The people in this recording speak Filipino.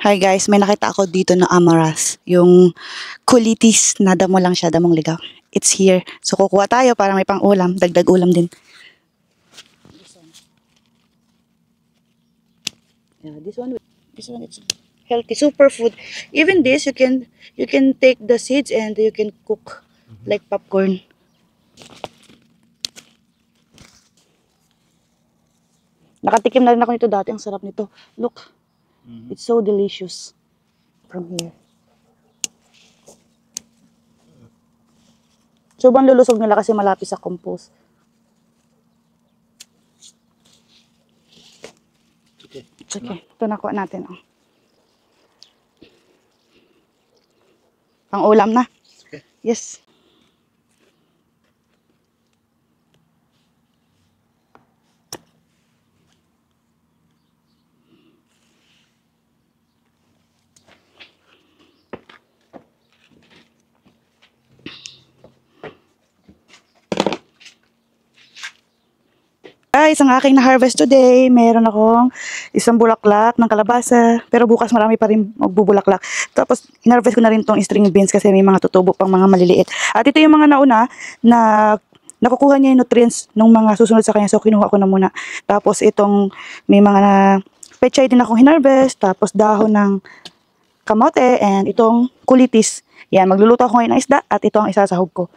Hi guys, may nakita ako dito na amaras. Yung kulitis na damo lang siya, damong ligaw. It's here. So kukuha tayo para may pang ulam, dagdag ulam din. Yeah, this one it's healthy superfood. Even this you can take the seeds and you can cook like popcorn. Nakatikim na rin ako nito dati, ang sarap nito. Look. It's so delicious. From here. Sobrang lulusog nila kasi malapit sa compost. It's okay. Ito nakuha natin. Oh. Pang ulam na. Okay. Yes. Guys, ang aking na-harvest today, meron akong isang bulaklak ng kalabasa. Pero bukas marami pa rin magbubulaklak. Tapos, in-harvest ko na rin tong string beans kasi may mga tutubo pang mga maliliit. At ito yung mga nauna na nakukuha niya yung nutrients ng mga susunod sa kanya. So, kinuha ko na muna. Tapos, itong may mga pechay din akong hinarvest. Tapos, dahon ng kamote and itong kulitis. Yan, magluluto ako ngayon ng isda at ito ang isasahog ko.